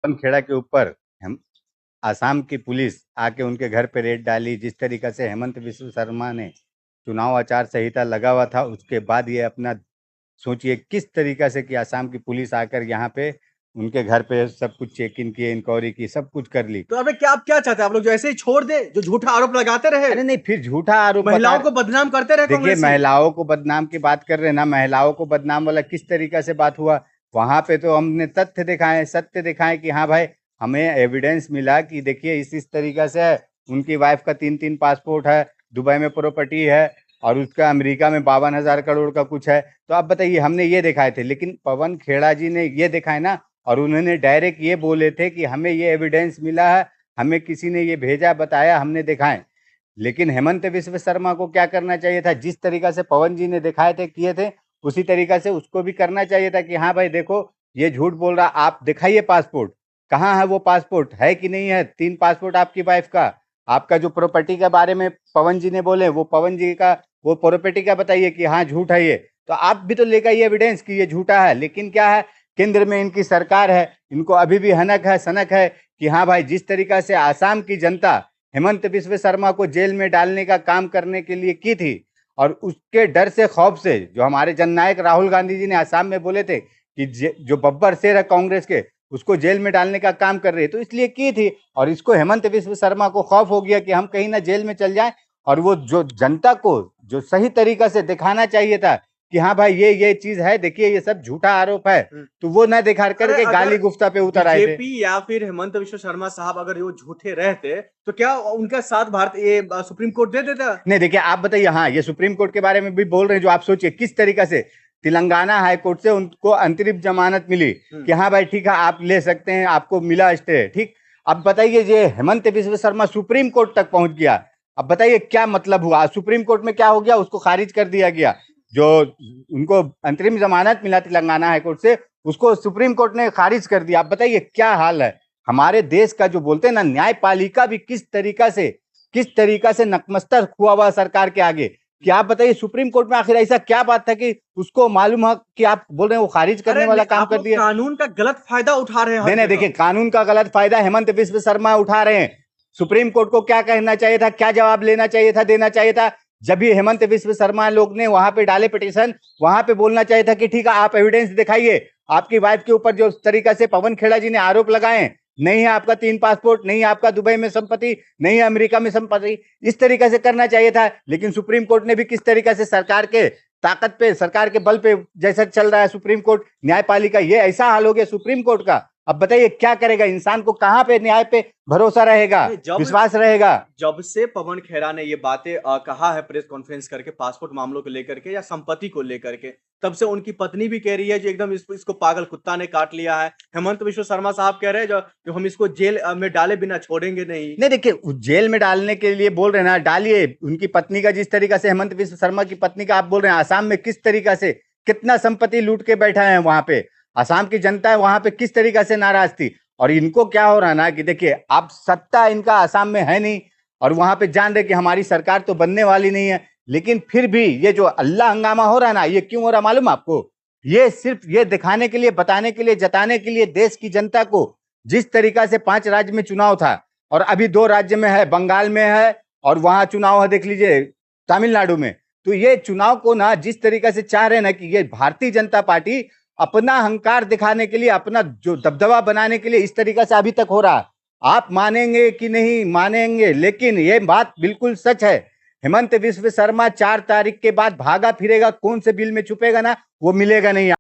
खेड़ा के ऊपर हम आसाम की पुलिस आके उनके घर पे रेड डाली, जिस तरीका से हेमंत बिस्व शर्मा ने चुनाव आचार संहिता लगा हुआ था, उसके बाद ये अपना सोचिए किस तरीका से कि आसाम की पुलिस आकर यहाँ पे उनके घर पे सब कुछ चेक इन किए, इंक्वायरी की, सब कुछ कर ली। तो अबे क्या आप क्या चाहते हैं? आप लोग जो ऐसे ही छोड़ दे, जो झूठा आरोप लगाते रहे, अरे नहीं, फिर झूठा आरोप बता। महिलाओं को बदनाम करते रहे देखिए, कांग्रेसी। महिलाओं को बदनाम की बात कर रहे हैं ना, महिलाओं को बदनाम वाला किस तरीका से बात हुआ? वहां पे तो हमने तथ्य दिखाए, सत्य दिखाए कि हाँ भाई, हमें एविडेंस मिला कि देखिए इस तरीका से है, उनकी वाइफ का 3-3 पासपोर्ट है, दुबई में प्रॉपर्टी है, और उसका अमेरिका में 52,000 करोड़ का कुछ है। तो आप बताइए, हमने ये दिखाए थे, लेकिन पवन खेड़ा जी ने ये दिखाए ना, और उन्होंने डायरेक्ट ये बोले थे कि हमें ये एविडेंस मिला है, हमें किसी ने ये भेजा, बताया, हमने दिखाए। लेकिन हेमंत बिस्व शर्मा को क्या करना चाहिए था? जिस तरीका से पवन जी ने दिखाए थे, किए थे, उसी तरीका से उसको भी करना चाहिए था कि हाँ भाई देखो, ये झूठ बोल रहा, आप दिखाइए पासपोर्ट, कहाँ है वो पासपोर्ट, है कि नहीं है? 3 पासपोर्ट आपकी वाइफ का, आपका जो प्रॉपर्टी के बारे में पवन जी ने बोले, वो पवन जी का वो प्रॉपर्टी का बताइए कि हाँ झूठ है ये। तो आप भी तो लेकर आइए एविडेंस कि ये झूठा है। लेकिन क्या है, केंद्र में इनकी सरकार है, इनको अभी भी हनक है, सनक है कि हाँ भाई, जिस तरीका से आसाम की जनता हेमंत बिस्व शर्मा को जेल में डालने का काम करने के लिए की थी, और उसके डर से, खौफ से, जो हमारे जननायक राहुल गांधी जी ने आसाम में बोले थे कि जो बब्बर शेर है कांग्रेस के, उसको जेल में डालने का काम कर रहे, तो इसलिए की थी। और इसको हेमंत बिस्व शर्मा को खौफ हो गया कि हम कहीं ना जेल में चल जाएं, और वो जो जनता को जो सही तरीका से दिखाना चाहिए था कि हाँ भाई ये चीज है, देखिए ये सब झूठा आरोप है, तो वो न दिखा अरे करके गाली अगर गुफ्ता पे उतर आए थे। बीजेपी या फिर हेमंत बिश्व शर्मा साहब अगर वो झूठे रहते, तो क्या उनका साथ भारत ये सुप्रीम कोर्ट दे देता? नहीं, देखिए आप बताइए, हाँ ये सुप्रीम कोर्ट के बारे में भी बोल रहे हैं, जो आप सोचिए किस तरीका से तेलंगाना हाई कोर्ट से उनको अंतरिम जमानत मिली कि हाँ भाई ठीक है, आप ले सकते हैं, आपको मिला स्टे, ठीक। अब बताइए, ये हेमंत बिस्व शर्मा सुप्रीम कोर्ट तक पहुंच गया, अब बताइए क्या मतलब हुआ? सुप्रीम कोर्ट में क्या हो गया? उसको खारिज कर दिया गया। जो उनको अंतरिम जमानत मिला तेलंगाना हाई कोर्ट से, उसको सुप्रीम कोर्ट ने खारिज कर दिया। अब बताइए क्या हाल है हमारे देश का, जो बोलते हैं ना, न्यायपालिका भी किस तरीका से नतमस्तक हुआ हुआ सरकार के आगे। कि आप बताइए, सुप्रीम कोर्ट में आखिर ऐसा क्या बात था कि उसको मालूम है कि आप बोल रहे हैं वो खारिज करने वाला काम आप कर लोग दिया? कानून का गलत फायदा उठा रहे हैं नहीं हर नहीं, जगह। देखिए कानून का गलत फायदा हेमंत बिस्व शर्मा उठा रहे हैं। सुप्रीम कोर्ट को क्या कहना चाहिए था, क्या जवाब लेना चाहिए था, देना चाहिए था? जब भी हेमंत बिस्व शर्मा लोग ने वहां पे डाले पिटीशन, वहां पे बोलना चाहिए था कि ठीक है, आप एविडेंस दिखाइए, आपकी वाइफ के ऊपर जो तरीका से पवन खेड़ा जी ने आरोप लगाए, नहीं है आपका 3 पासपोर्ट, नहीं है आपका दुबई में संपत्ति, नहीं है अमेरिका में संपत्ति, इस तरीके से करना चाहिए था। लेकिन सुप्रीम कोर्ट ने भी किस तरीके से सरकार के ताकत पे, सरकार के बल पे जैसा चल रहा है सुप्रीम कोर्ट, न्यायपालिका, ये ऐसा हाल हो गया सुप्रीम कोर्ट का। अब बताइए क्या करेगा इंसान, को कहां पे न्याय पे भरोसा रहेगा, जब विश्वास रहेगा? जब से पवन खेड़ा ने ये बातें कहा है प्रेस कॉन्फ्रेंस करके पासपोर्ट मामलों को लेकर के या संपत्ति को लेकर के, तब से उनकी पत्नी भी कह रही है जो एकदम इसको पागल कुत्ता ने काट लिया है। हेमंत बिश्व शर्मा साहब कह रहे हैं जो हम इसको जेल में डाले बिना छोड़ेंगे नहीं। नहीं, देखिए जेल में डालने के लिए बोल रहे हैं ना, डालिए। उनकी पत्नी का जिस तरीका से, हेमंत बिस्व शर्मा की पत्नी का आप बोल रहे हैं, आसाम में किस तरीका से कितना संपत्ति लूट के बैठा है वहां पे, आसाम की जनता है वहां पे किस तरीका से नाराज थी। और इनको क्या हो रहा ना कि देखिए, अब सत्ता इनका आसाम में है नहीं, और वहां पे जान रहे कि हमारी सरकार तो बनने वाली नहीं है, लेकिन फिर भी ये जो अल्लाह हंगामा हो रहा है ना, ये क्यों हो रहा मालूम आपको? ये सिर्फ ये दिखाने के लिए, बताने के लिए, जताने के लिए देश की जनता को, जिस तरीका से 5 राज्य में चुनाव था, और अभी 2 राज्य में है, बंगाल में है, और वहां चुनाव है, देख लीजिए तमिलनाडु में। तो ये चुनाव को ना जिस तरीके से चाह रहे हैं ना कि ये भारतीय जनता पार्टी अपना अहंकार दिखाने के लिए, अपना जो दबदबा बनाने के लिए, इस तरीका से अभी तक हो रहा। आप मानेंगे कि नहीं मानेंगे, लेकिन ये बात बिल्कुल सच है। हेमंत बिस्व शर्मा 4 तारीख के बाद भागा फिरेगा, कौन से बिल में छुपेगा ना, वो मिलेगा नहीं।